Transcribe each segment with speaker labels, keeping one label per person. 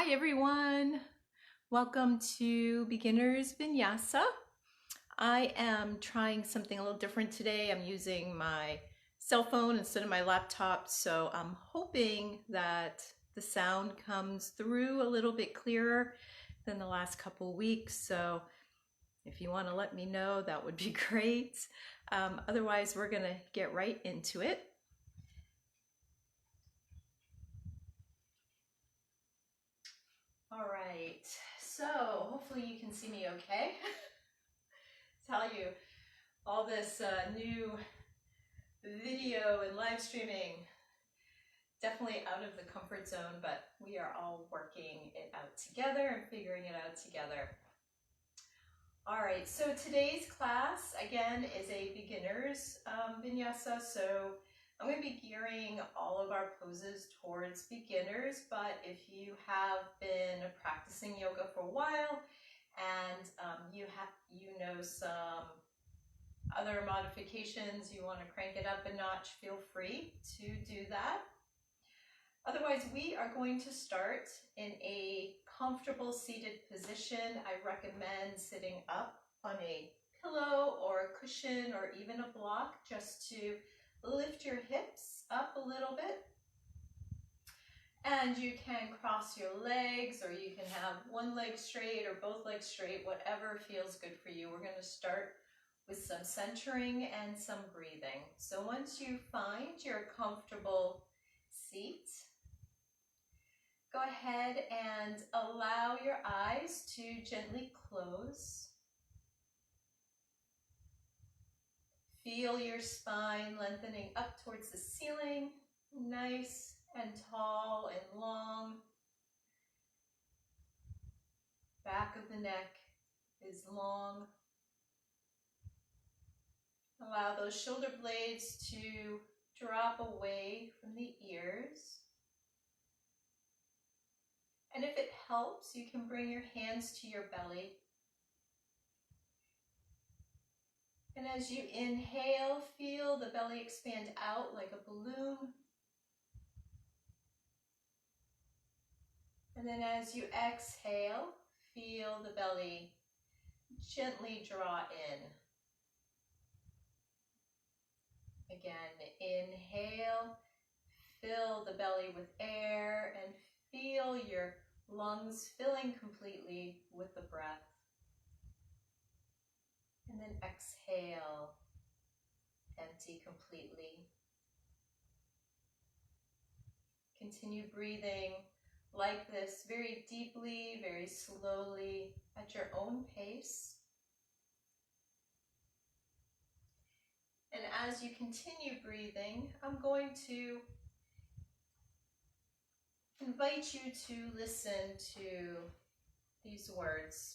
Speaker 1: Hi everyone, welcome to Beginner's Vinyasa. I am trying something a little different today. I'm using my cell phone instead of my laptop, so I'm hoping that the sound comes through a little bit clearer than the last couple weeks. So if you want to let me know, that would be great. Otherwise, we're going to get right into it. All right, so hopefully you can see me okay. Tell you all this new video and live streaming, definitely out of the comfort zone, but we are all working it out together and figuring it out together. All right, so today's class, again, is a beginner's vinyasa, so I'm going to be gearing all of our poses towards beginners, but if you have been practicing yoga for a while and you know some other modifications, you want to crank it up a notch, feel free to do that. Otherwise, we are going to start in a comfortable seated position. I recommend sitting up on a pillow or a cushion or even a block just to lift your hips up a little bit. And you can cross your legs, or you can have one leg straight or both legs straight, whatever feels good for you. We're going to start with some centering and some breathing. So once you find your comfortable seat, go ahead and allow your eyes to gently close. Feel your spine lengthening up towards the ceiling, nice and tall and long. Back of the neck is long. Allow those shoulder blades to drop away from the ears. And if it helps, you can bring your hands to your belly. And as you inhale, feel the belly expand out like a balloon. And then as you exhale, feel the belly gently draw in. Again, inhale, fill the belly with air and feel your lungs filling completely with the breath. And then exhale, empty completely. Continue breathing like this, very deeply, very slowly, at your own pace. And as you continue breathing, I'm going to invite you to listen to these words.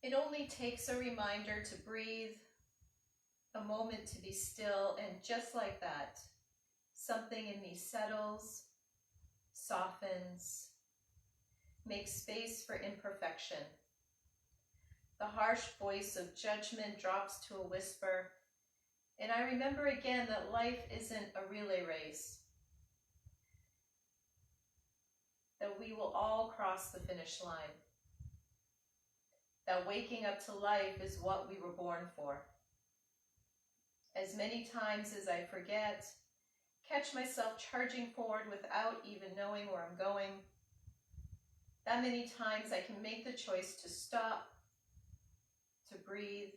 Speaker 1: It only takes a reminder to breathe, a moment to be still, and just like that, something in me settles, softens, makes space for imperfection. The harsh voice of judgment drops to a whisper, and I remember again that life isn't a relay race, that we will all cross the finish line, that waking up to life is what we were born for. As many times as I forget, catch myself charging forward without even knowing where I'm going, that many times I can make the choice to stop, to breathe,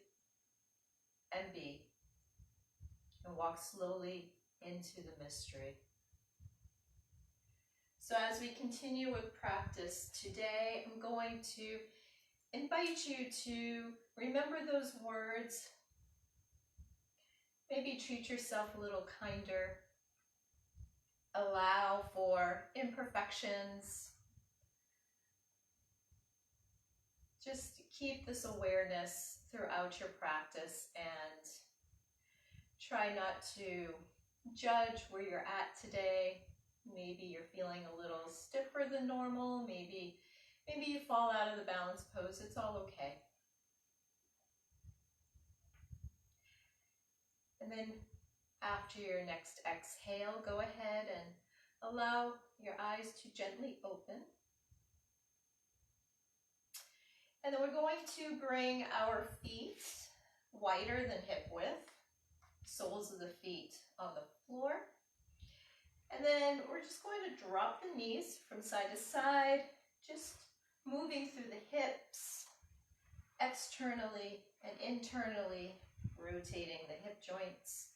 Speaker 1: and be, and walk slowly into the mystery. So as we continue with practice today, I'm going to invite you to remember those words. Maybe treat yourself a little kinder. Allow for imperfections. Just keep this awareness throughout your practice and try not to judge where you're at today. Maybe you're feeling a little stiffer than normal. Maybe you fall out of the balance pose. It's all okay. And then after your next exhale, go ahead and allow your eyes to gently open. And then we're going to bring our feet wider than hip width, soles of the feet on the floor. And then we're just going to drop the knees from side to side, just moving through the hips, externally and internally, rotating the hip joints.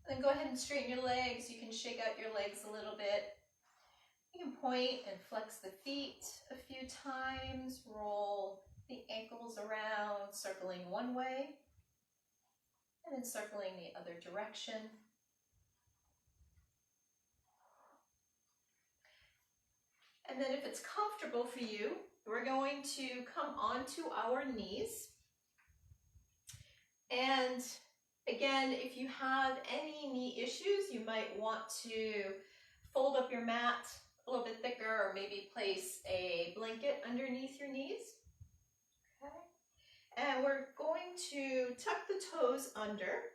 Speaker 1: Then go ahead and straighten your legs. You can shake out your legs a little bit. You can point and flex the feet a few times, roll the ankles around, circling one way, and then circling the other direction. And then if it's comfortable for you, we're going to come onto our knees. And again, if you have any knee issues, you might want to fold up your mat a little bit thicker, or maybe place a blanket underneath your knees. Okay. And we're going to tuck the toes under.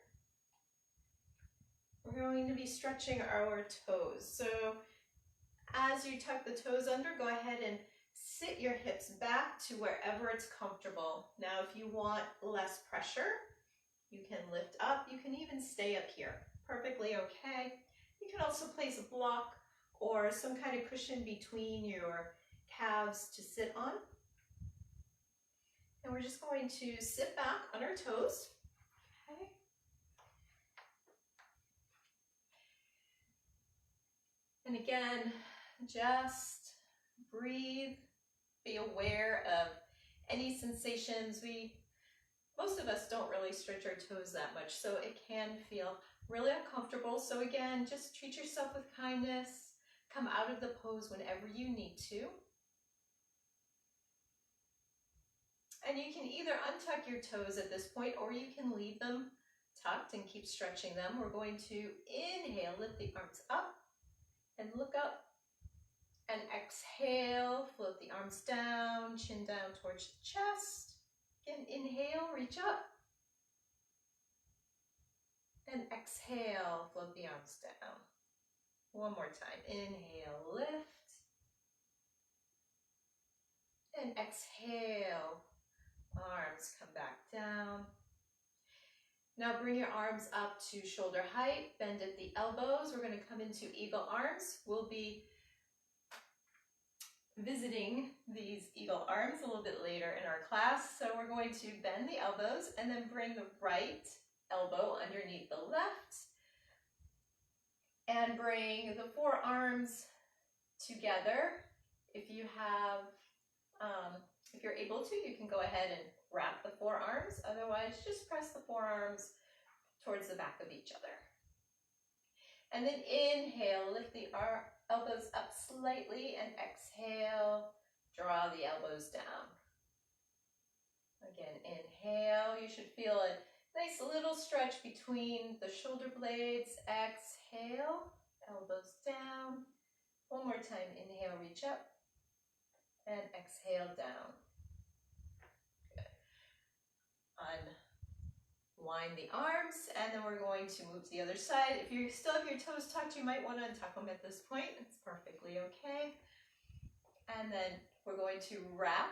Speaker 1: We're going to be stretching our toes. So as you tuck the toes under, go ahead and sit your hips back to wherever it's comfortable. Now, if you want less pressure, you can lift up. You can even stay up here. Perfectly okay. You can also place a block or some kind of cushion between your calves to sit on. And we're just going to sit back on our toes. Okay. And again, just breathe, be aware of any sensations. Most of us don't really stretch our toes that much, so it can feel really uncomfortable. So again, just treat yourself with kindness. Come out of the pose whenever you need to. And you can either untuck your toes at this point, or you can leave them tucked and keep stretching them. We're going to inhale, lift the arms up and look up. And exhale, float the arms down, chin down towards the chest. Again, inhale, reach up. And exhale, float the arms down. One more time. Inhale, lift. And exhale, arms come back down. Now bring your arms up to shoulder height, bend at the elbows. We're going to come into eagle arms. We'll be visiting these eagle arms a little bit later in our class. So we're going to bend the elbows and then bring the right elbow underneath the left. And bring the forearms together. If you have, if you're able to, you can go ahead and wrap the forearms. Otherwise, just press the forearms towards the back of each other. And then inhale, lift the elbows up slightly, and exhale, draw the elbows down. Again, inhale, you should feel a nice little stretch between the shoulder blades. Exhale, elbows down. One more time, inhale, reach up, and exhale, down. Good. Unwind the arms, and then we're going to move to the other side. If you still have your toes tucked, you might want to untuck them at this point. It's perfectly okay. And then we're going to wrap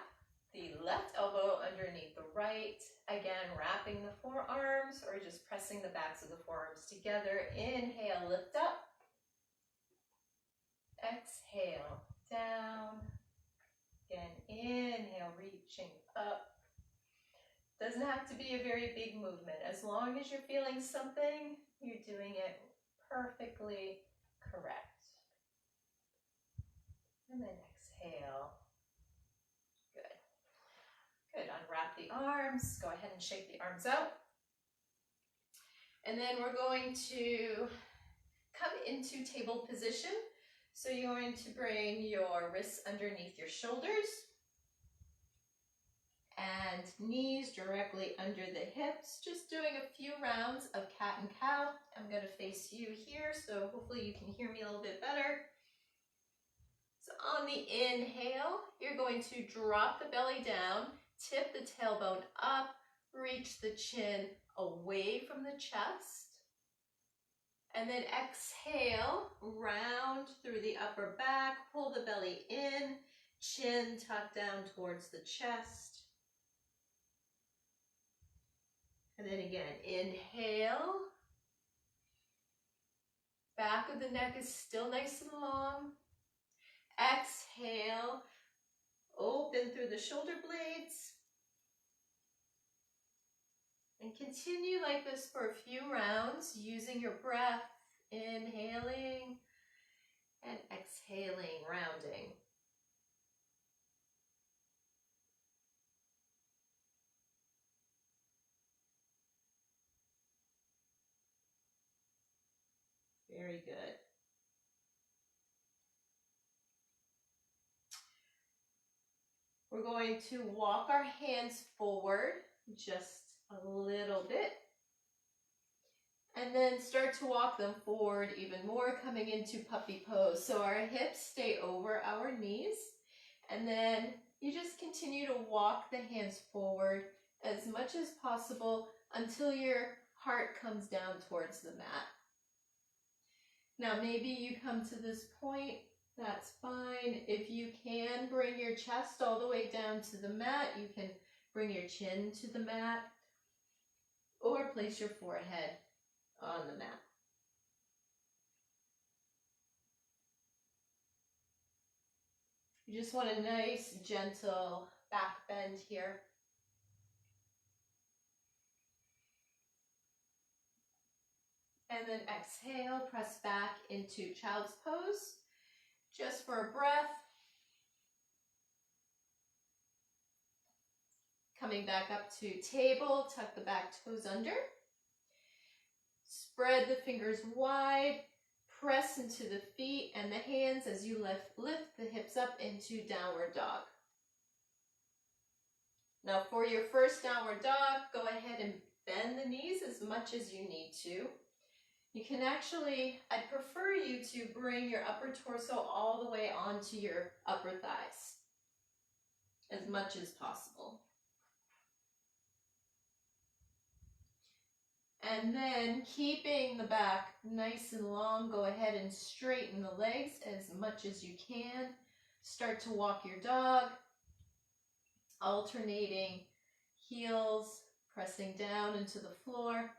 Speaker 1: the left elbow underneath the right. Again, wrapping the forearms or just pressing the backs of the forearms together. Inhale, lift up. Exhale, down. Again, inhale, reaching up. Doesn't have to be a very big movement. As long as you're feeling something, you're doing it perfectly correct. And then exhale. Good, unwrap the arms, go ahead and shake the arms out. And then we're going to come into table position. So you're going to bring your wrists underneath your shoulders and knees directly under the hips. Just doing a few rounds of cat and cow. I'm going to face you here, so hopefully you can hear me a little bit better. So on the inhale, you're going to drop the belly down, tip the tailbone up, reach the chin away from the chest. And then exhale, round through the upper back, pull the belly in, chin tucked down towards the chest. And then again, inhale. Back of the neck is still nice and long. Exhale, open through the shoulder blades. And continue like this for a few rounds, using your breath, inhaling and exhaling, rounding. Very good. We're going to walk our hands forward just a little bit. And then start to walk them forward even more, coming into puppy pose. So our hips stay over our knees. And then you just continue to walk the hands forward as much as possible until your heart comes down towards the mat. Now maybe you come to this point, that's fine. If you can bring your chest all the way down to the mat, you can bring your chin to the mat or place your forehead on the mat. You just want a nice, gentle back bend here. And then exhale, press back into child's pose, just for a breath. Coming back up to table, tuck the back toes under. Spread the fingers wide, press into the feet and the hands as you lift the hips up into downward dog. Now for your first downward dog, go ahead and bend the knees as much as you need to. You can actually, I'd prefer you to bring your upper torso all the way onto your upper thighs, as much as possible. And then keeping the back nice and long, go ahead and straighten the legs as much as you can. Start to walk your dog, alternating heels, pressing down into the floor.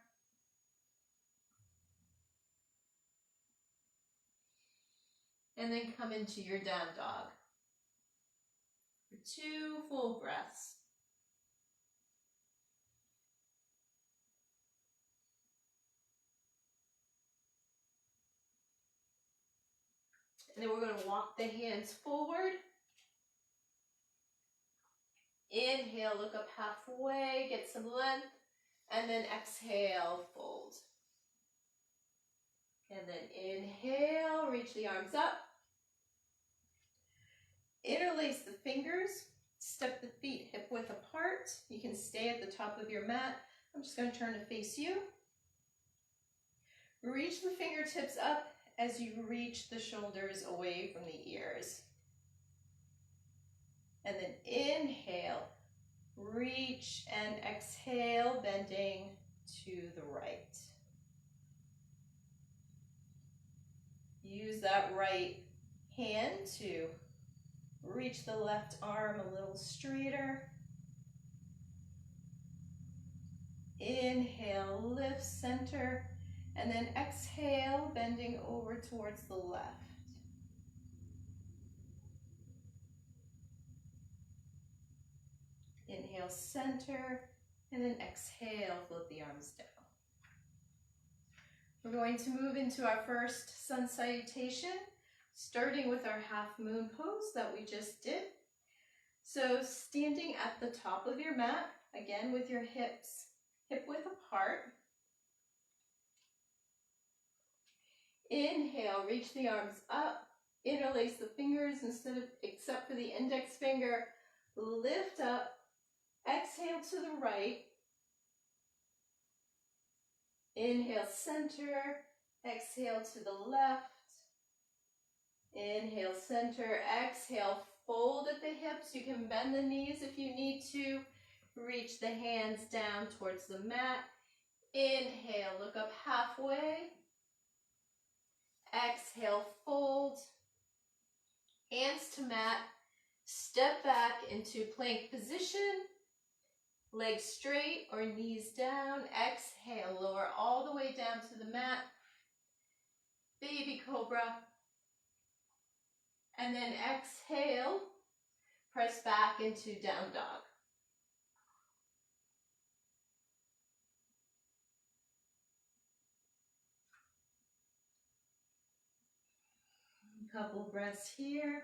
Speaker 1: And then come into your down dog for 2 full breaths. And then we're going to walk the hands forward. Inhale, look up halfway, get some length, and then exhale, fold. And then inhale, reach the arms up. Interlace the fingers, step the feet hip width apart. You can stay at the top of your mat. I'm just going to turn to face you. Reach the fingertips up as you reach the shoulders away from the ears. And then inhale, reach and exhale, bending to the right. Use that right hand to reach the left arm a little straighter. Inhale, lift center, and then exhale, bending over towards the left. Inhale, center, and then exhale, float the arms down. We're going to move into our first sun salutation, starting with our half moon pose that we just did. So standing at the top of your mat, again with your hips hip width apart. Inhale, reach the arms up, interlace the fingers except for the index finger, lift up, exhale to the right. Inhale, center, exhale to the left. Inhale, center, exhale, fold at the hips. You can bend the knees if you need to. reach the hands down towards the mat. Inhale, look up halfway. Exhale, fold. Hands to mat. Step back into plank position. Legs straight or knees down. Exhale, lower all the way down to the mat. Baby cobra. And then exhale, press back into down dog. A couple breaths here.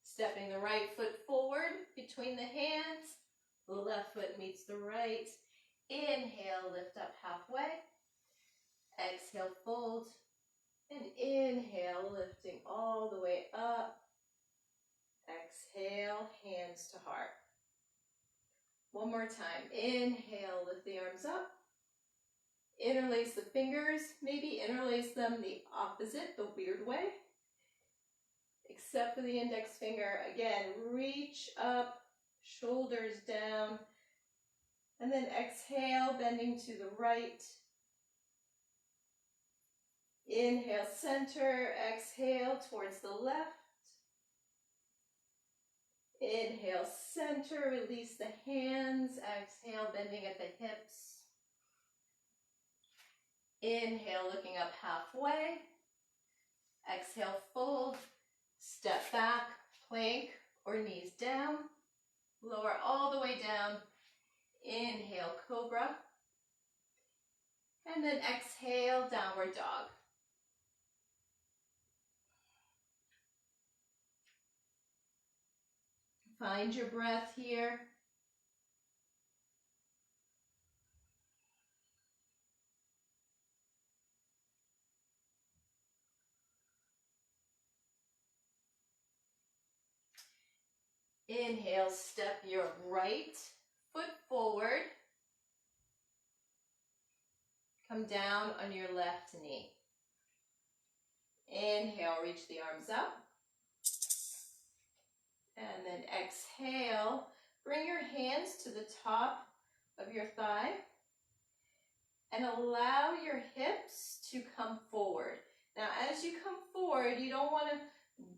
Speaker 1: Stepping the right foot forward between the hands. The left foot meets the right. Inhale, lift up halfway. Exhale, fold. And inhale, lifting all the way up. Exhale, hands to heart. One more time. Inhale, lift the arms up. Interlace the fingers. Maybe interlace them the opposite, the weird way. Except for the index finger. Again, reach up, shoulders down. And then exhale, bending to the right. Inhale, center. Exhale, towards the left. Inhale, center. Release the hands. Exhale, bending at the hips. Inhale, looking up halfway. Exhale, fold. Step back, plank or knees down. Lower all the way down. Inhale, cobra. And then exhale, downward dog. Find your breath here. Inhale, step your right foot forward. Come down on your left knee. Inhale, reach the arms up. And then exhale, bring your hands to the top of your thigh and allow your hips to come forward. Now, as you come forward, you don't want to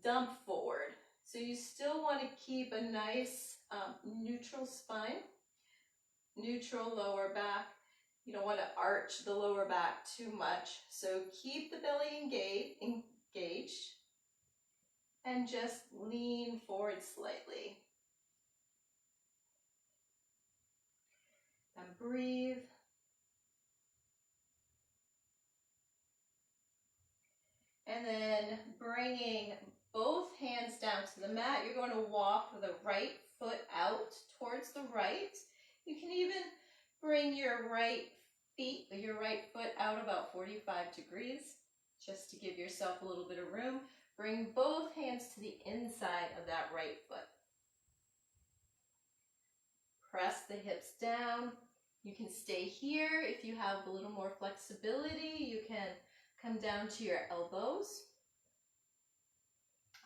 Speaker 1: dump forward. So you still want to keep a nice neutral spine, neutral lower back. You don't want to arch the lower back too much. So keep the belly engaged and just lean forward slightly. And breathe. And then bringing both hands down to the mat, you're going to walk the right foot out towards the right. You can even bring your right foot out about 45 degrees, just to give yourself a little bit of room. Bring both hands to the inside of that right foot. Press the hips down. You can stay here. If you have a little more flexibility, you can come down to your elbows.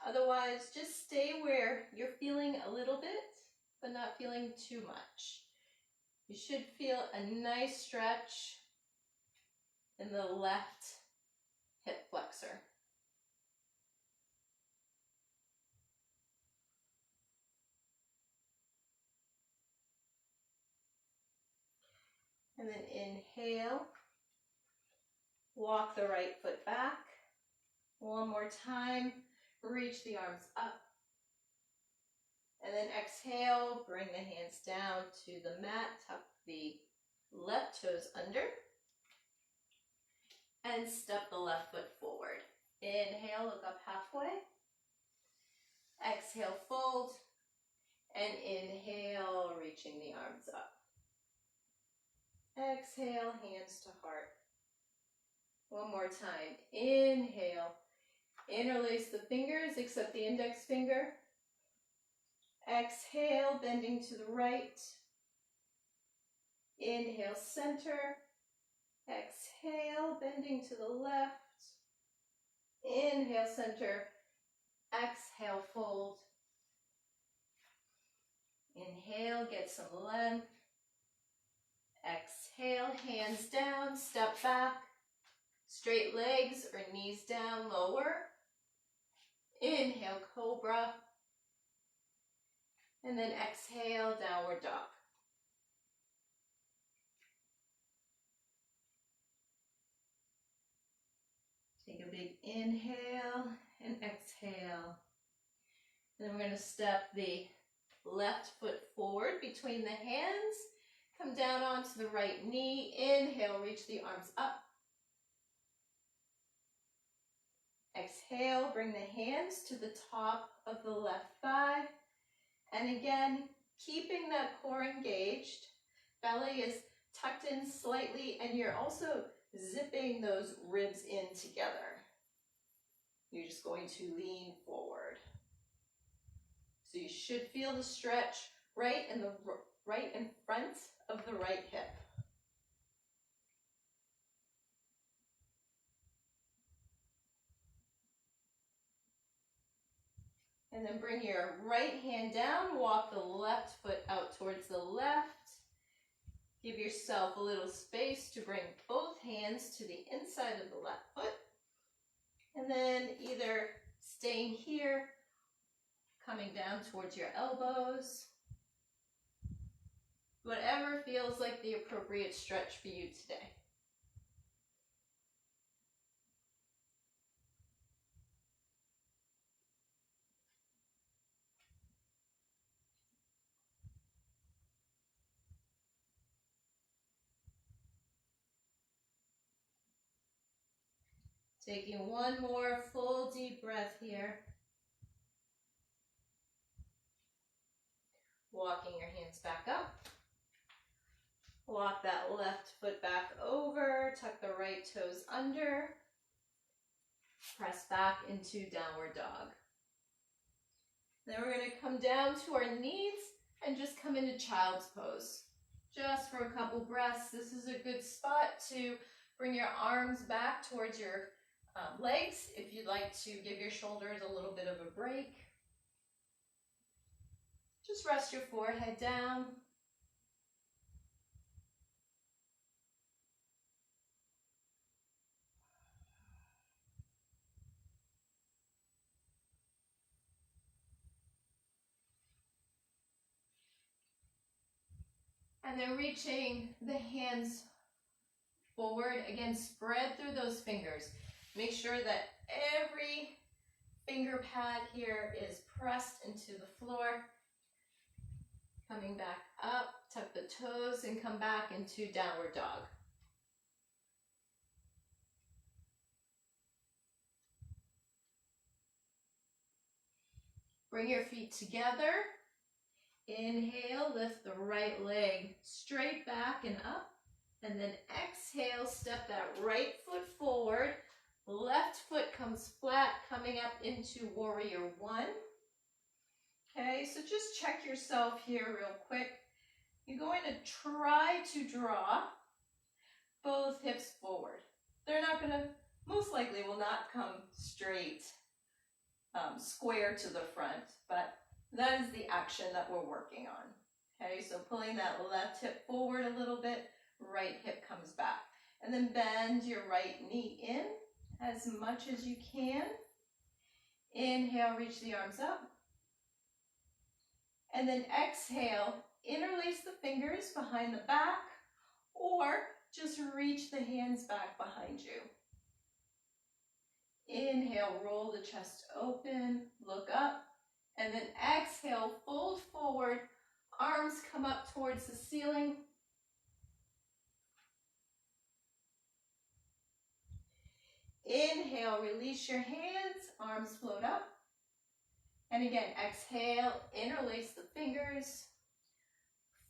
Speaker 1: Otherwise, just stay where you're feeling a little bit, but not feeling too much. You should feel a nice stretch in the left hip flexor. And then inhale, walk the right foot back. One more time, reach the arms up. And then exhale, bring the hands down to the mat, tuck the left toes under. And step the left foot forward. Inhale, look up halfway. Exhale, fold. And inhale, reaching the arms up. Exhale, hands to heart. One more time. Inhale. Interlace the fingers except the index finger. Exhale, bending to the right. Inhale, center. Exhale, bending to the left. Inhale, center. Exhale, fold. Inhale, get some length. Exhale, hands down, step back. Straight legs or knees down, lower. Inhale, cobra. And then exhale, downward dog. Take a big inhale and exhale. And then we're going to step the left foot forward between the hands. Come down onto the right knee. Inhale, reach the arms up. Exhale, bring the hands to the top of the left thigh. And again, keeping that core engaged. Belly is tucked in slightly, and you're also zipping those ribs in together. You're just going to lean forward. So you should feel the stretch right in front of the right hip. And then bring your right hand down, walk the left foot out towards the left. Give yourself a little space to bring both hands to the inside of the left foot. And then either staying here, coming down towards your elbows. Whatever feels like the appropriate stretch for you today. Taking one more full deep breath here. Walking your hands back up. Walk that left foot back over. Tuck the right toes under. Press back into downward dog. Then we're going to come down to our knees and just come into child's pose. Just for a couple breaths. This is a good spot to bring your arms back towards your legs if you'd like to give your shoulders a little bit of a break. Just rest your forehead down. And then reaching the hands forward. Again, spread through those fingers. Make sure that every finger pad here is pressed into the floor. Coming back up, tuck the toes and come back into downward dog. Bring your feet together. Inhale, lift the right leg straight back and up. And then exhale, step that right foot forward. Left foot comes flat, coming up into warrior one. Okay, so just check yourself here real quick. You're going to try to draw both hips forward. They're not going to, most likely will not come straight, square to the front, but that is the action that we're working on. Okay, so pulling that left hip forward a little bit, right hip comes back. And then bend your right knee in as much as you can. Inhale, reach the arms up. And then exhale, interlace the fingers behind the back or just reach the hands back behind you. Inhale, roll the chest open, look up, and then exhale, fold forward, arms come up towards the ceiling. Inhale, release your hands, arms float up. And again, exhale, interlace the fingers,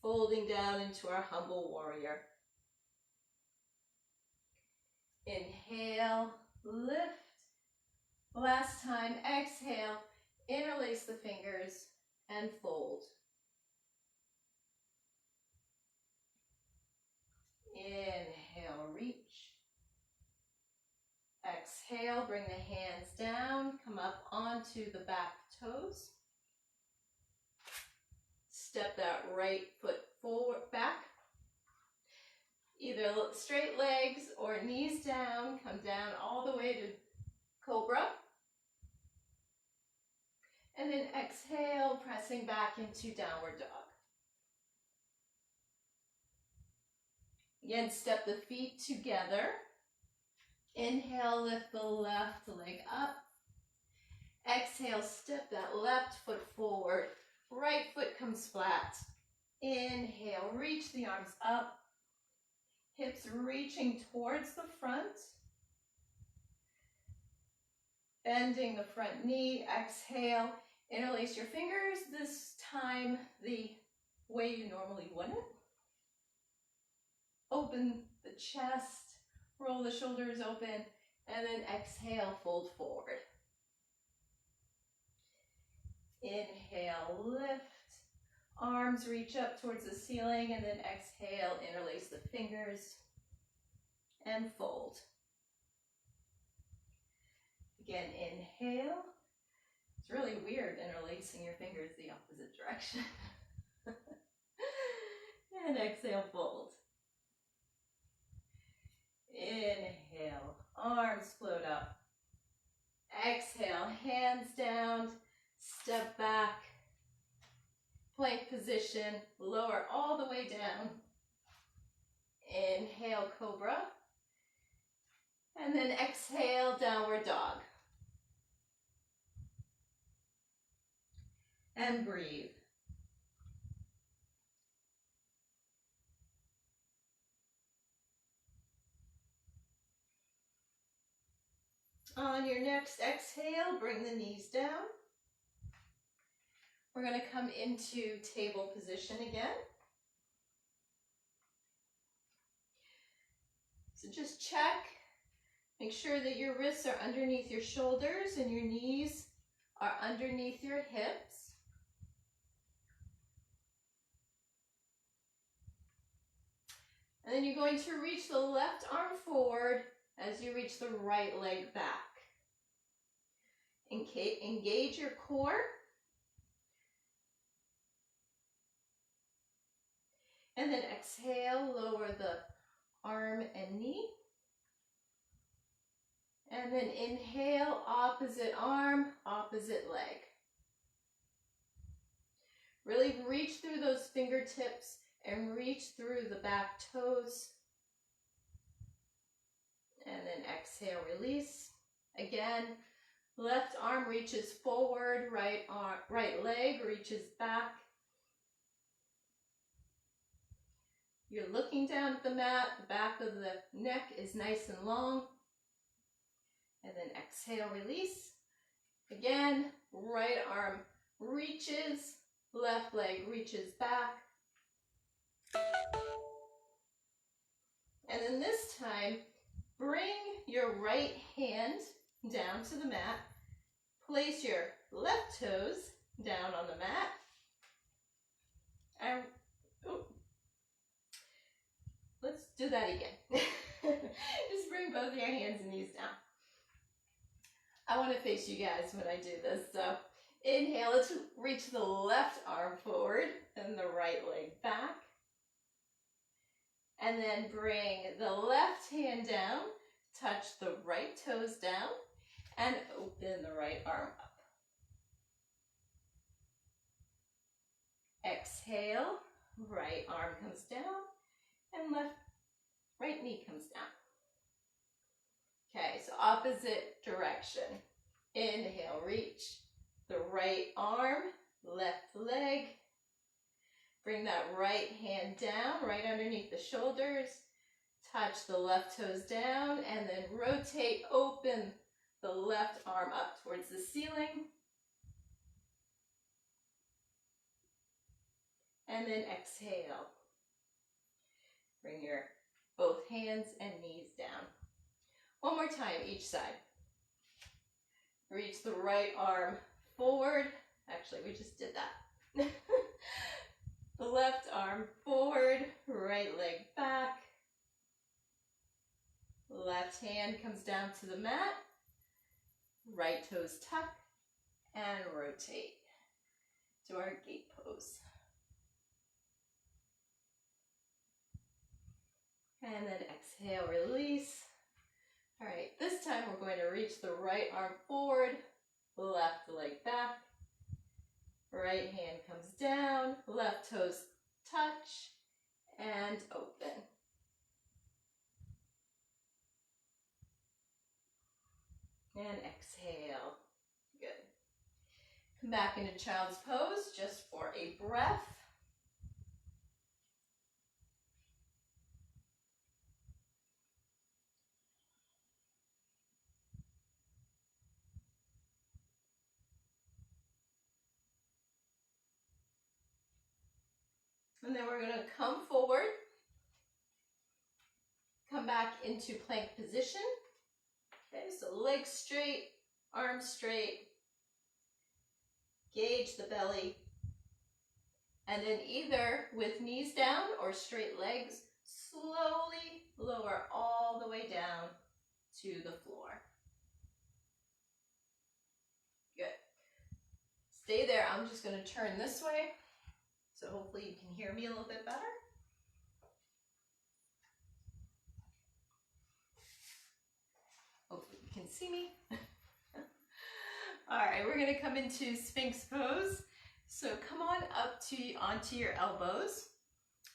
Speaker 1: folding down into our humble warrior. Inhale, lift. Last time, exhale, interlace the fingers and fold. Inhale, reach. Exhale, bring the hands down, come up onto the back toes. Step that right foot forward, back. Either straight legs or knees down, come down all the way to cobra. And then exhale, pressing back into downward dog. Again, step the feet together. Inhale, lift the left leg up. Exhale, step that left foot forward. Right foot comes flat. Inhale, reach the arms up. Hips reaching towards the front. Bending the front knee. Exhale, interlace your fingers. This time the way you normally wouldn't. Open the chest, roll the shoulders open, and then exhale, fold forward. Inhale, lift. Arms reach up towards the ceiling, and then exhale, interlace the fingers, and fold. Again, inhale. It's really weird interlacing your fingers the opposite direction. And exhale, fold. Inhale, arms float up. Exhale, hands down, step back. Plank position, lower all the way down. Inhale, cobra. And then exhale, downward dog. And breathe. On your next exhale, bring the knees down. We're going to come into table position again. So just check. Make sure that your wrists are underneath your shoulders and your knees are underneath your hips. And then you're going to reach the left arm forward as you reach the right leg back. Engage your core. And then exhale, lower the arm and knee. And then inhale, opposite arm, opposite leg. Really reach through those fingertips and reach through the back toes. And then exhale, release. Again, left arm reaches forward, right leg reaches back. You're looking down at the mat, the back of the neck is nice and long. And then exhale, release. Again, right arm reaches, left leg reaches back. And then this time, bring your right hand down to the mat. Place your left toes down on the mat. And let's do that again. Just bring both your hands and knees down. I want to face you guys when I do this. So inhale, let's reach the left arm forward and the right leg back. And then bring the left hand down, touch the right toes down, and open the right arm up. Exhale, right arm comes down, and right knee comes down. Okay, so opposite direction. Inhale, reach the right arm, left leg. Bring that right hand down, right underneath the shoulders. Touch the left toes down, and then rotate, open the left arm up towards the ceiling. And then exhale. Bring your both hands and knees down. One more time, each side. Reach the right arm forward. Actually, we just did that. The left arm forward, right leg back. Left hand comes down to the mat. Right toes tuck and rotate to our gate pose. And then exhale, release. All right, this time we're going to reach the right arm forward, left leg back. Right hand comes down, left toes touch, and open. And exhale. Good. Come back into child's pose just for a breath. And then we're going to come forward, come back into plank position. Okay, so legs straight, arms straight, gauge the belly, and then either with knees down or straight legs, slowly lower all the way down to the floor. Good. Stay there. I'm just going to turn this way, so hopefully you can hear me a little bit better. Hopefully you can see me. All right, we're going to come into Sphinx pose. So come on up onto your elbows.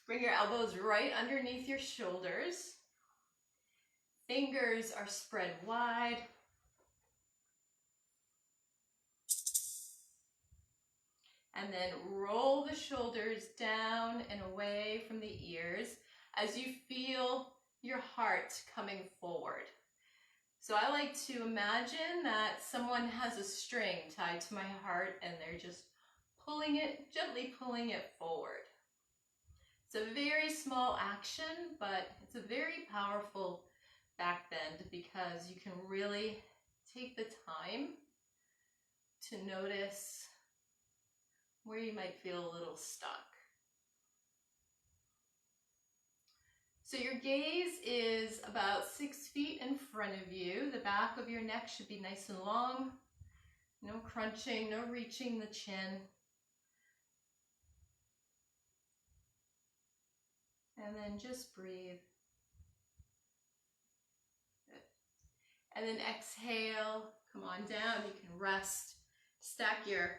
Speaker 1: Bring your elbows right underneath your shoulders. Fingers are spread wide. And then roll the shoulders down and away from the ears as you feel your heart coming forward. So I like to imagine that someone has a string tied to my heart and they're just pulling it, gently pulling it forward. It's a very small action, but it's a very powerful back bend because you can really take the time to notice where you might feel a little stuck. So your gaze is about 6 feet in front of you. The back of your neck should be nice and long. No crunching, no reaching the chin. And then just breathe. Good. And then exhale, come on down. You can rest. Stack your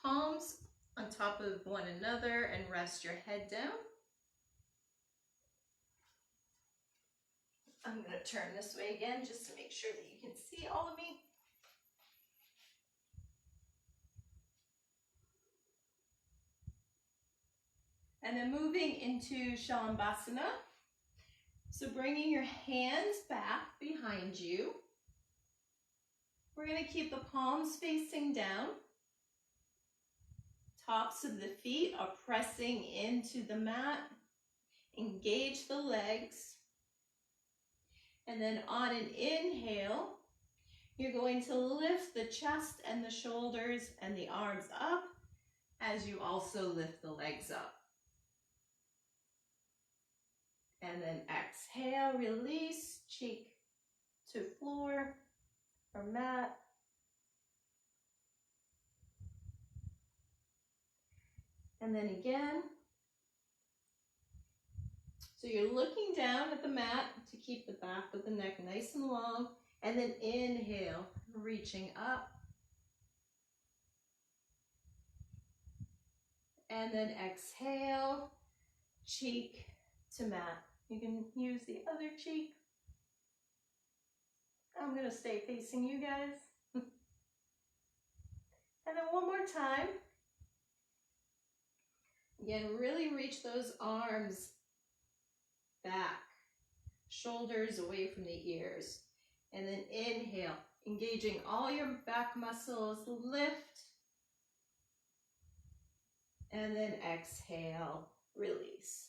Speaker 1: palms on top of one another and rest your head down. I'm going to turn this way again just to make sure that you can see all of me. And then moving into Shalabhasana. So bringing your hands back behind you. We're going to keep the palms facing down. Tops of the feet are pressing into the mat. Engage the legs. And then on an inhale, you're going to lift the chest and the shoulders and the arms up as you also lift the legs up. And then exhale, release, cheek to floor or mat. And then again. So you're looking down at the mat to keep the back of the neck nice and long. And then inhale, reaching up. And then exhale, cheek to mat. You can use the other cheek. I'm going to stay facing you guys. And then one more time. Again, really reach those arms back, shoulders away from the ears. And then inhale, engaging all your back muscles, lift. And then exhale, release.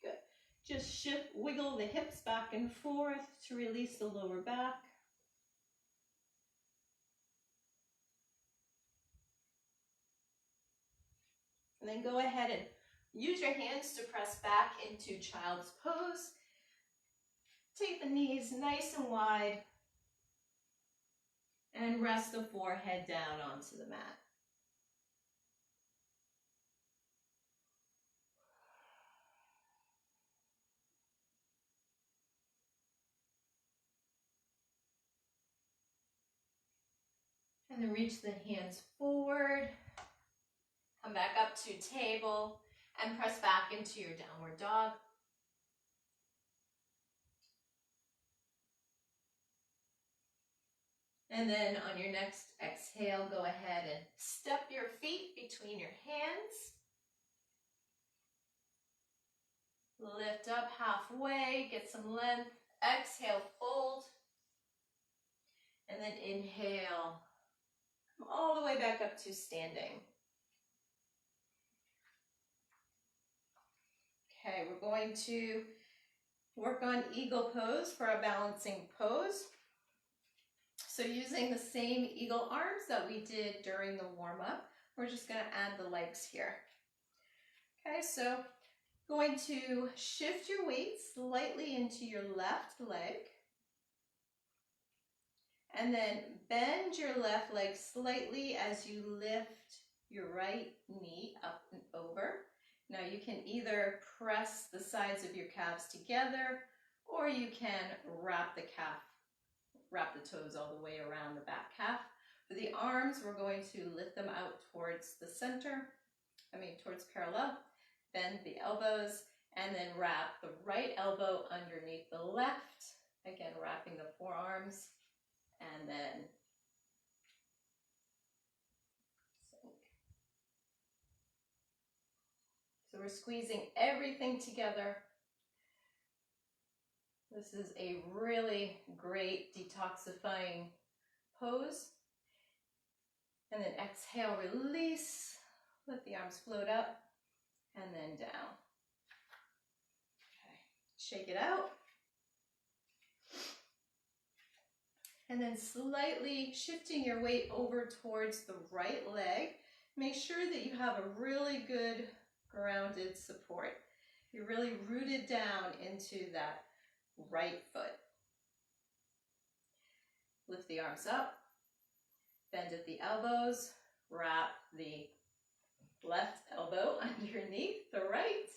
Speaker 1: Good. Just shift, wiggle the hips back and forth to release the lower back. And then go ahead and use your hands to press back into child's pose. Take the knees nice and wide and rest the forehead down onto the mat. And then reach the hands forward. Come back up to table and press back into your downward dog. And then on your next exhale, go ahead and step your feet between your hands. Lift up halfway, get some length. Exhale, fold. And then inhale, come all the way back up to standing. Okay, we're going to work on eagle pose for a balancing pose. So using the same eagle arms that we did during the warm-up, we're just going to add the legs here. Okay, so going to shift your weight slightly into your left leg. And then bend your left leg slightly as you lift your right knee up and over. Now you can either press the sides of your calves together, or you can wrap the toes all the way around the back calf. For the arms, we're going to lift them out towards the center, towards parallel. Bend the elbows, and then wrap the right elbow underneath the left. Again, wrapping the forearms, and then sink. So we're squeezing everything together. This is a really great detoxifying pose. And then exhale, release, let the arms float up and then down. Okay, shake it out. And then slightly shifting your weight over towards the right leg. Make sure that you have a really good grounded support. You're really rooted down into that right foot. Lift the arms up, bend at the elbows, wrap the left elbow underneath the right,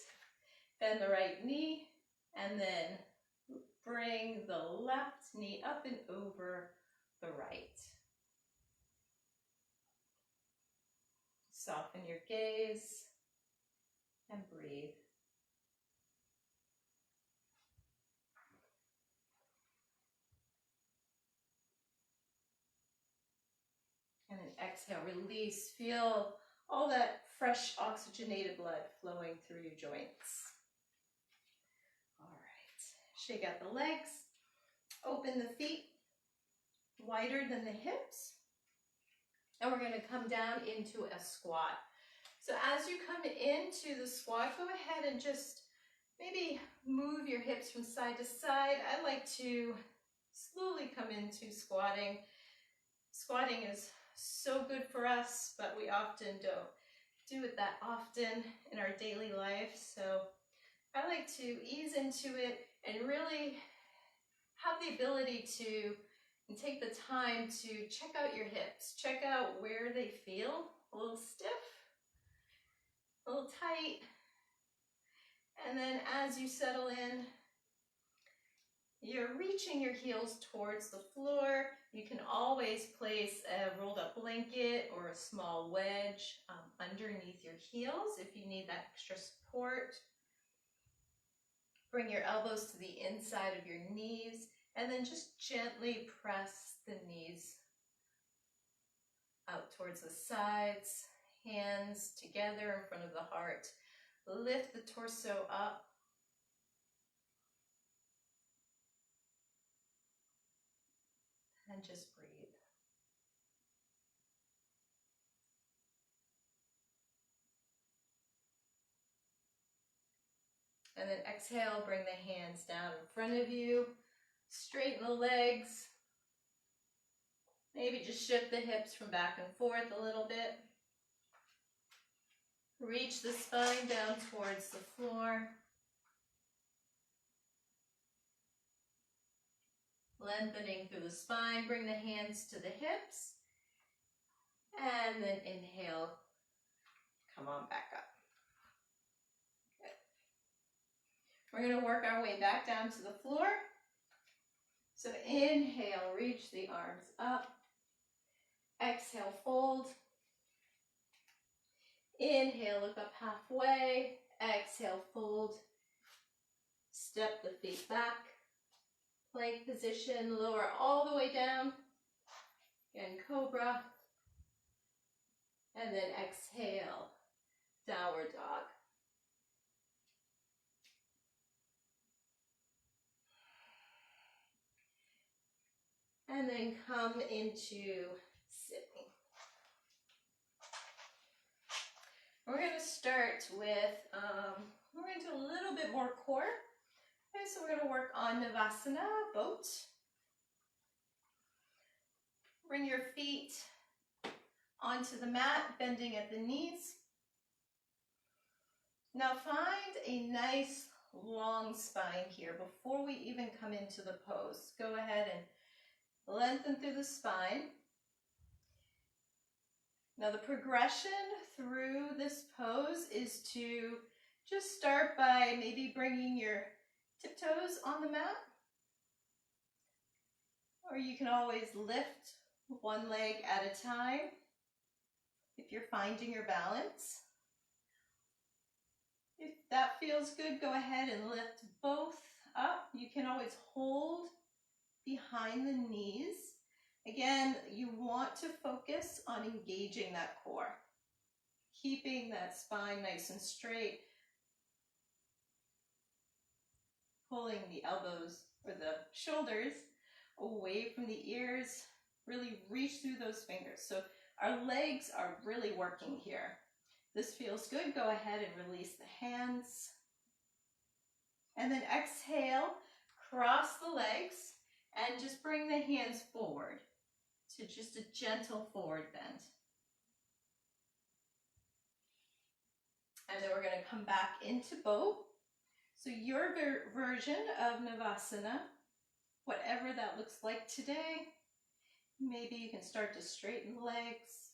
Speaker 1: bend the right knee, and then bring the left knee up and over the right. Soften your gaze and breathe. And then exhale, release. Feel all that fresh oxygenated blood flowing through your joints. All right, shake out the legs. Open the feet wider than the hips. And we're going to come down into a squat. So as you come into the squat, go ahead and just maybe move your hips from side to side. I like to slowly come into squatting. Squatting is so good for us, but we often don't do it that often in our daily life. So I like to ease into it and really have the ability to take the time to check out your hips. Check out where they feel a little stiff, a little tight. And then as you settle in, you're reaching your heels towards the floor. You can always place a rolled up blanket or a small wedge underneath your heels if you need that extra support. Bring your elbows to the inside of your knees and then just gently press the knees out towards the sides, hands together in front of the heart. Lift the torso up. And just breathe. And then exhale, bring the hands down in front of you. Straighten the legs. Maybe just shift the hips from back and forth a little bit. Reach the spine down towards the floor. Lengthening through the spine, bring the hands to the hips. And then inhale, come on back up. Good. We're going to work our way back down to the floor. So inhale, reach the arms up. Exhale, fold. Inhale, look up halfway. Exhale, fold. Step the feet back. Plank position, lower all the way down. Again, cobra. And then exhale, downward dog. And then come into sitting. We're going to start with, we're going to do a little bit more core. Okay, so we're going to work on Vinyasa, boat. Bring your feet onto the mat, bending at the knees. Now find a nice long spine here before we even come into the pose. Go ahead and lengthen through the spine. Now the progression through this pose is to just start by maybe bringing your tiptoes on the mat. Or you can always lift one leg at a time if you're finding your balance. If that feels good, go ahead and lift both up. You can always hold behind the knees. Again, you want to focus on engaging that core, keeping that spine nice and straight, pulling the elbows or the shoulders away from the ears. Really reach through those fingers. So our legs are really working here. This feels good. Go ahead and release the hands. And then exhale, cross the legs, and just bring the hands forward to just a gentle forward bend. And then we're going to come back into boat. So your version of Vinyasa, whatever that looks like today, maybe you can start to straighten the legs.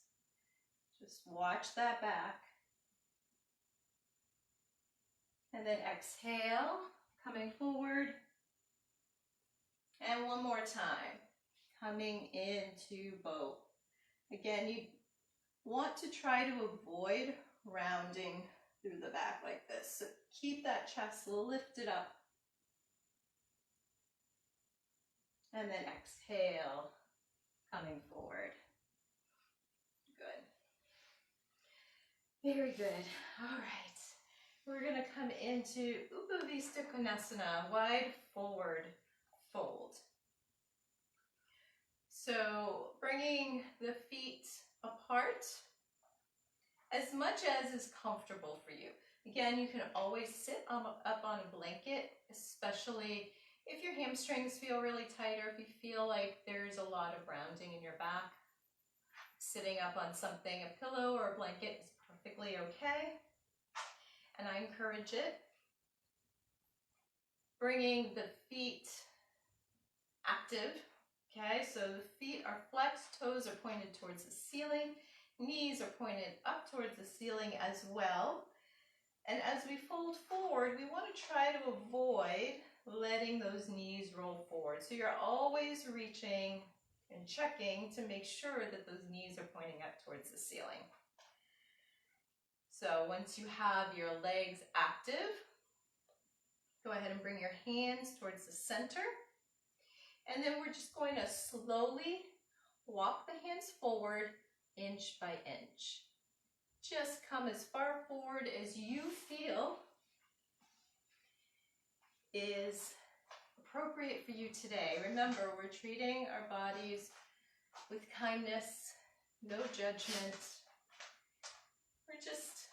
Speaker 1: Just watch that back. And then exhale, coming forward. And one more time, coming into boat. Again, you want to try to avoid rounding through the back like this. So keep that chest lifted up. And then exhale, coming forward. Good. Very good. All right. We're going to come into Upavista Konasana, wide forward fold. So bringing the feet apart as much as is comfortable for you. Again, you can always sit up on a blanket, especially if your hamstrings feel really tight or if you feel like there's a lot of rounding in your back. Sitting up on something, a pillow or a blanket is perfectly okay. And I encourage it. Bringing the feet active, okay? So the feet are flexed, toes are pointed towards the ceiling, knees are pointed up towards the ceiling as well. And as we fold forward, we want to try to avoid letting those knees roll forward. So you're always reaching and checking to make sure that those knees are pointing up towards the ceiling. So once you have your legs active, go ahead and bring your hands towards the center. And then we're just going to slowly walk the hands forward inch by inch. Just come as far forward as you feel is appropriate for you today. Remember, we're treating our bodies with kindness, no judgment. We're just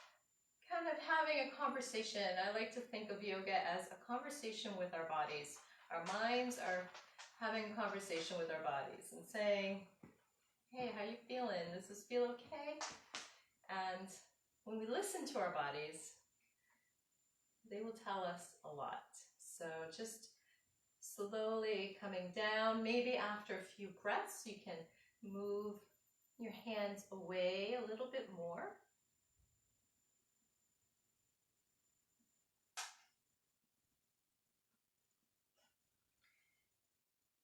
Speaker 1: kind of having a conversation. I like to think of yoga as a conversation with our bodies. Our minds are having a conversation with our bodies and saying, hey, how you feeling? Does this feel okay? And when we listen to our bodies, they will tell us a lot. So just Slowly coming down. Maybe after a few breaths, you can move your hands away a little bit more.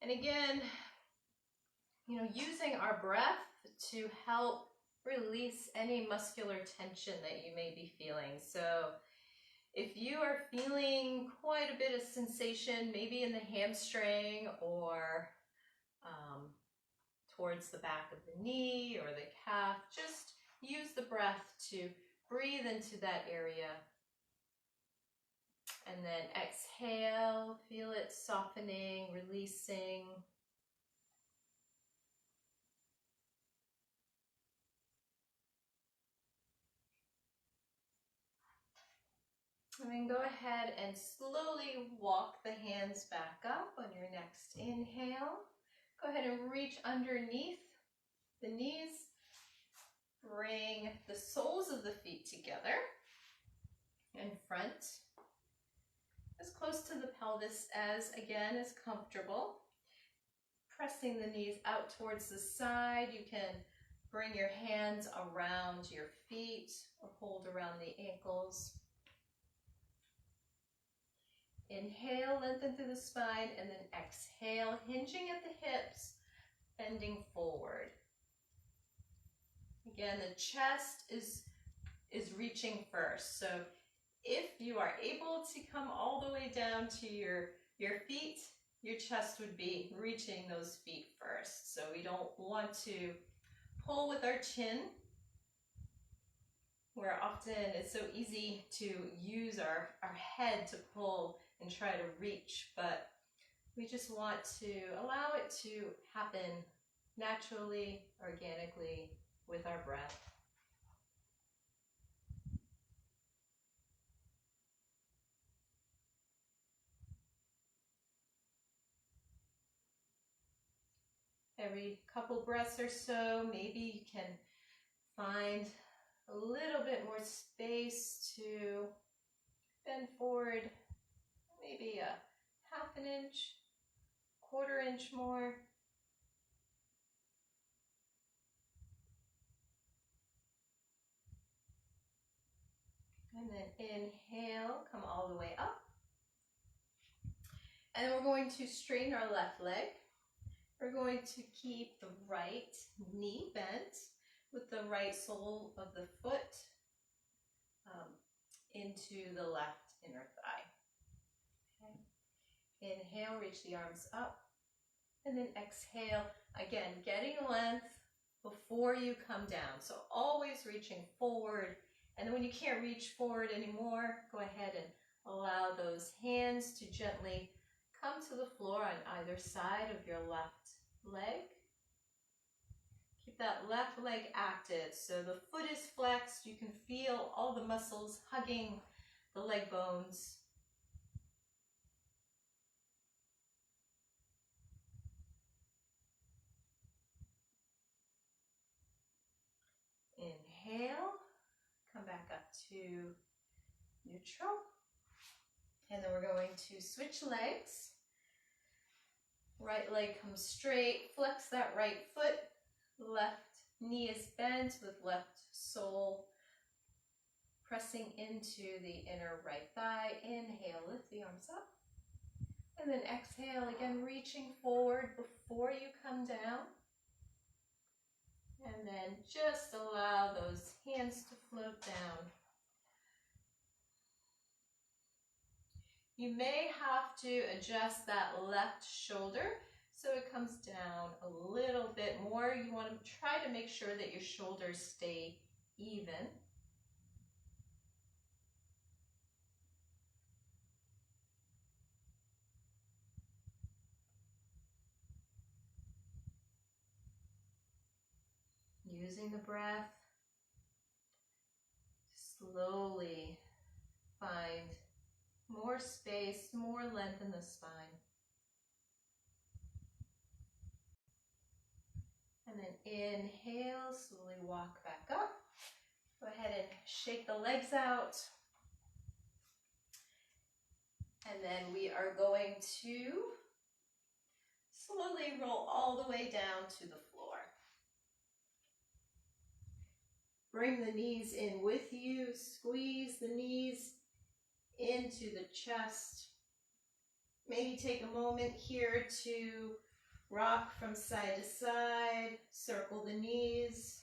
Speaker 1: And again, using our breath to help release any muscular tension that you may be feeling. So if you are feeling quite a bit of sensation, maybe in the hamstring or towards the back of the knee or the calf, just use the breath to breathe into that area. And then exhale, feel it softening, releasing. And then go ahead and slowly walk the hands back up on your next inhale. Go ahead and reach underneath the knees. Bring the soles of the feet together in front, as close to the pelvis as, again, is comfortable. Pressing the knees out towards the side. You can bring your hands around your feet or hold around the ankles. Inhale, lengthen through the spine, and then exhale, hinging at the hips, bending forward. Again, the chest is reaching first. So if you are able to come all the way down to your feet, your chest would be reaching those feet first. So we don't want to pull with our chin, where often it's so easy to use our head to pull and try to reach, but we just want to allow it to happen naturally, organically, with our breath. Every couple breaths or so, maybe you can find a little bit more space to bend forward, maybe a half an inch, quarter inch more. And then inhale, come all the way up. And we're going to straighten our left leg. We're going to keep the right knee bent with the right sole of the foot into the left inner thigh. Okay. Inhale, reach the arms up. And then exhale, again, getting length before you come down. So always reaching forward. And then when you can't reach forward anymore, go ahead and allow those hands to gently come to the floor on either side of your left leg. Keep that left leg active. So the foot is flexed. You can feel all the muscles hugging the leg bones. Inhale, come back up to neutral. And then we're going to switch legs. Right leg comes straight, flex that right foot. Left knee is bent with left sole pressing into the inner right thigh. Inhale, lift the arms up. And then exhale, again reaching forward before you come down. And then just allow those hands to float down. You may have to adjust that left shoulder so it comes down a little bit more. You want to try to make sure that your shoulders stay even. Using the breath, slowly find more space, more length in the spine. And then inhale, slowly walk back up. Go ahead and shake the legs out. And then we are going to Slowly roll all the way down to the floor. Bring the knees in with you. Squeeze the knees into the chest. Maybe take a moment here to rock from side to side. Circle the knees.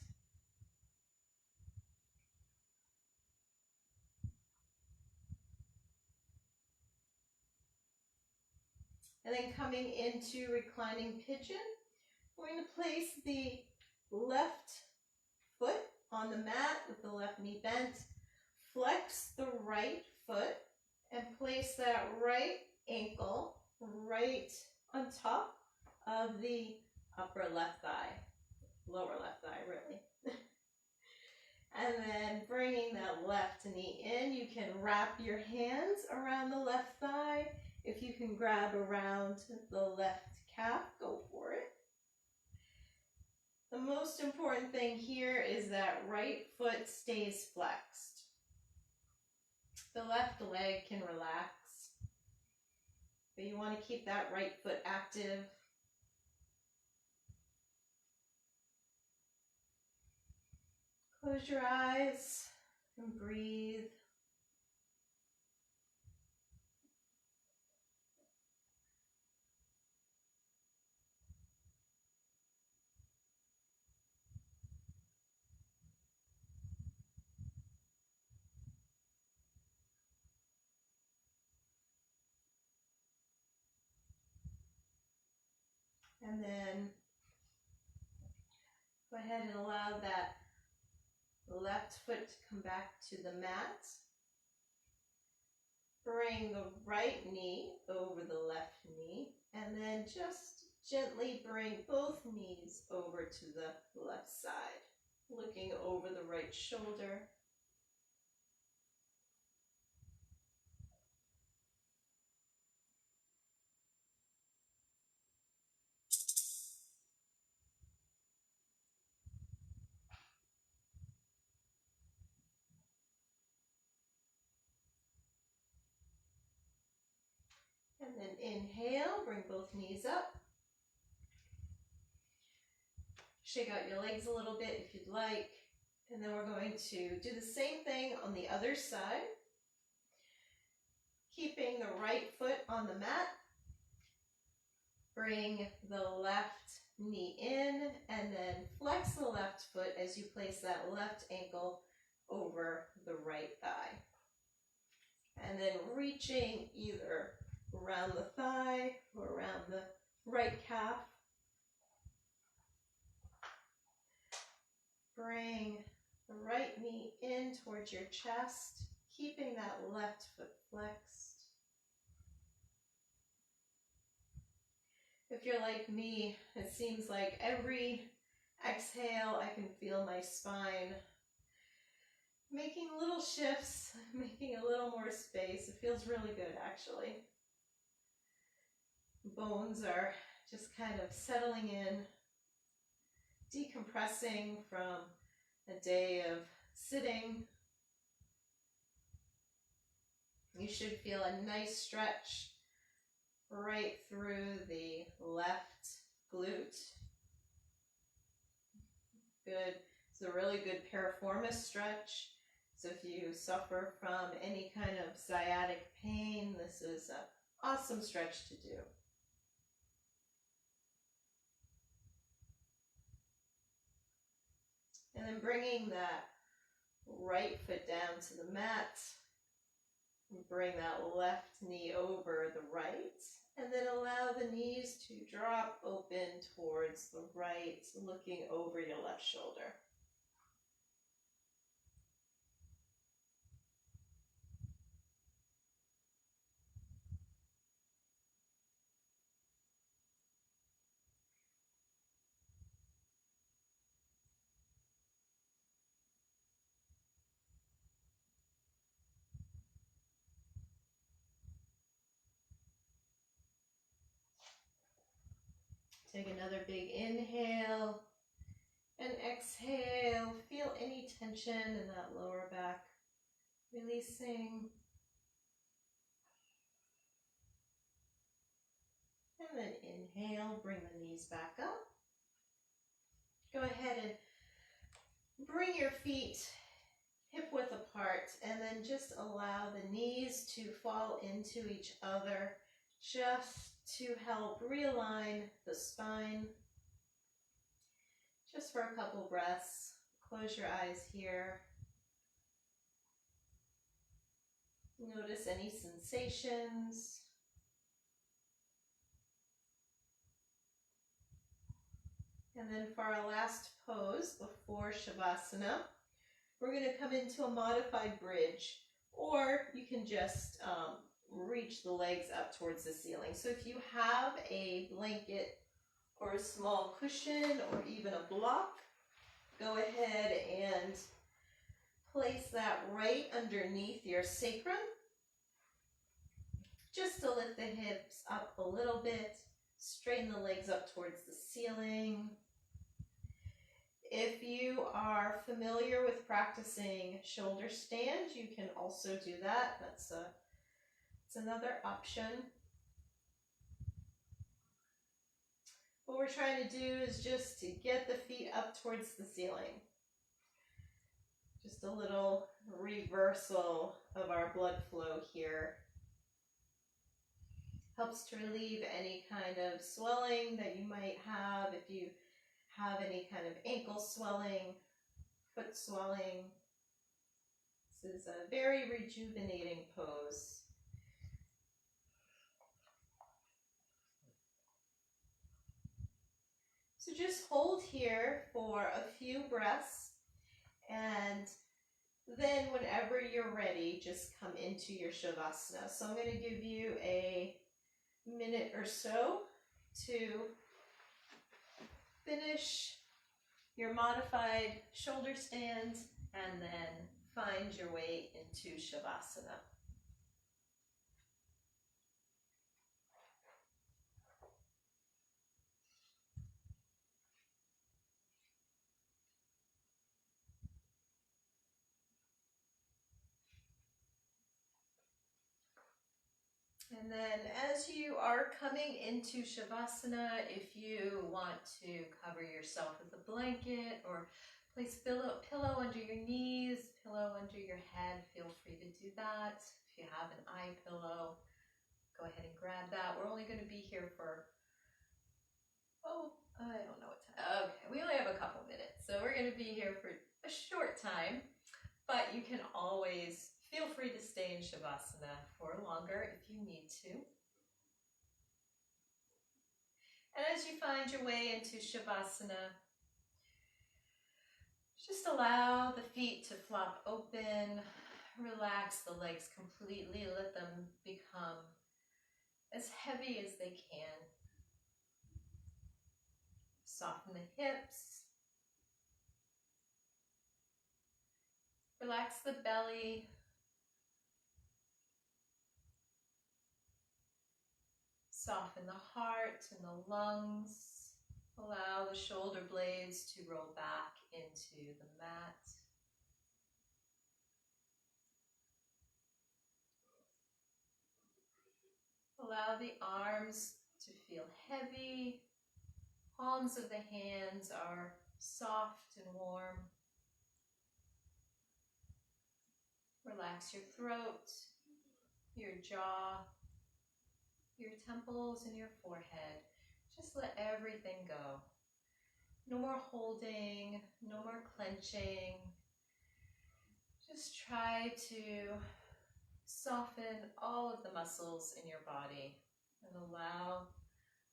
Speaker 1: And then coming into reclining pigeon, we're going to place the left foot on the mat with the left knee bent. Flex the right foot and place that right ankle right on top of the upper left thigh, lower left thigh really. And then bringing that left knee in, you can wrap your hands around the left thigh. If you can grab around the left calf, go for it. The most important thing here is that right foot stays flexed. The left leg can relax, but you want to keep that right foot active. Close your eyes and breathe. And then go ahead and allow that left foot to come back to the mat. Bring the right knee over the left knee, and then just gently bring both knees over to the left side, looking over the right shoulder. And then inhale, bring both knees up. Shake out your legs a little bit if you'd like. And then we're going to do the same thing on the other side. Keeping the right foot on the mat. Bring the left knee in and then flex the left foot as you place that left ankle over the right thigh. And then reaching either around the thigh or around the right calf. Bring the right knee in towards your chest, keeping that left foot flexed. If you're like me, it seems like every exhale I can feel my spine making little shifts, making a little more space. It feels really good actually. Bones are just kind of settling in, decompressing from a day of sitting. You should feel a nice stretch right through the left glute. Good. It's a really good piriformis stretch. So if you suffer from any kind of sciatic pain, this is an awesome stretch to do. And then bringing that right foot down to the mat. Bring that left knee over the right. And then allow the knees to drop open towards the right, looking over your left shoulder. Take another big inhale and exhale. Feel any tension in that lower back, releasing. And then inhale. Inhale, bring the knees back up. Go ahead and bring your feet hip width apart, and then just allow the knees to fall into each other just to help realign the spine. Just for a couple breaths. Close your eyes here. Notice any sensations. And then for our last pose before Shavasana, we're going to come into a modified bridge, or you can just reach the legs up towards the ceiling. So if you have a blanket or a small cushion or even a block, go ahead and place that right underneath your sacrum, just to lift the hips up a little bit, straighten the legs up towards the ceiling. If you are familiar with practicing shoulder stand, you can also do that. That's another option. What we're trying to do is just to get the feet up towards the ceiling. Just a little reversal of our blood flow here. Helps to relieve any kind of swelling that you might have. If you have any kind of ankle swelling, foot swelling, this is a very rejuvenating pose. So just hold here for a few breaths, and then whenever you're ready, just come into your Shavasana. So I'm going to give you a minute or so to finish your modified shoulder stand and then find your way into Shavasana. And then as you are coming into Shavasana, if you want to cover yourself with a blanket or place pillow under your knees, pillow under your head, feel free to do that. If you have an eye pillow, go ahead and grab that. We're only going to be here for, I don't know what time. Okay, we only have a couple minutes, so we're going to be here for a short time, but you can always feel free to stay in Shavasana for longer if you need to. And as you find your way into Shavasana, just allow the feet to flop open, relax the legs completely, let them become as heavy as they can. Soften the hips. Relax the belly. Soften the heart and the lungs. Allow the shoulder blades to roll back into the mat. Allow the arms to feel heavy. Palms of the hands are soft and warm. Relax your throat, your jaw, your temples, and your forehead. Just let everything go. No more holding, no more clenching. Just try to soften all of the muscles in your body and allow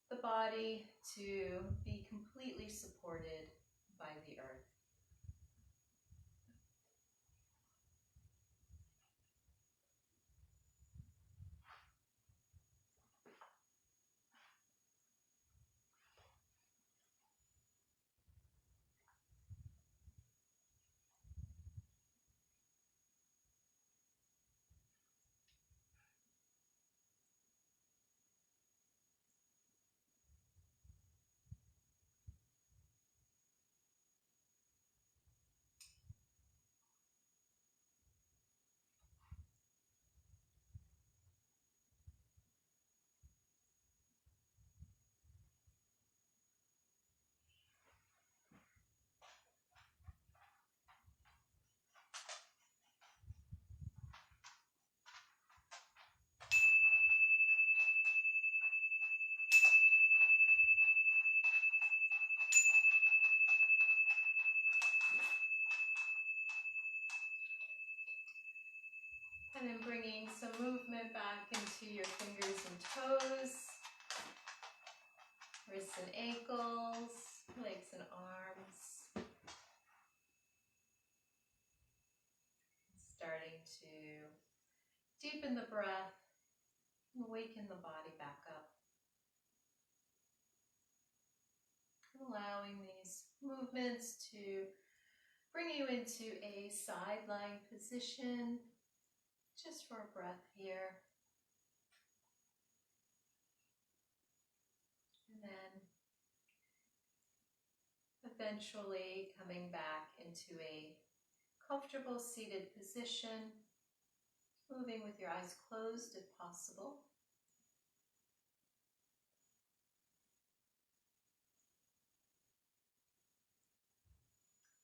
Speaker 1: the body to be completely supported by the earth. And then bringing some movement back into your fingers and toes, wrists and ankles, legs and arms. Starting to deepen the breath and awaken the body back up. Allowing these movements to bring you into a side lying position, just for a breath here. And then eventually coming back into a comfortable seated position, moving with your eyes closed if possible.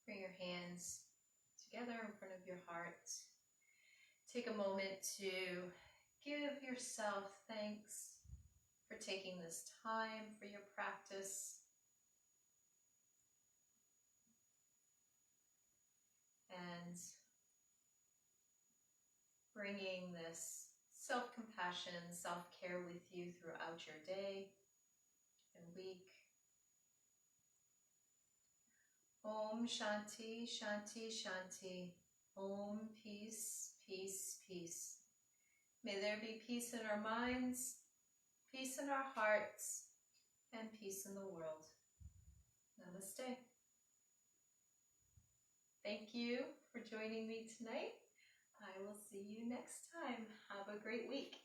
Speaker 1: Bring your hands together in front of your heart. Take a moment to give yourself thanks for taking this time for your practice. And bringing this self-compassion, self-care with you throughout your day and week. Om Shanti, Shanti, Shanti. Om Peace, Peace, Peace. May there be peace in our minds, peace in our hearts, and peace in the world. Namaste. Thank you for joining me tonight. I will see you next time. Have a great week.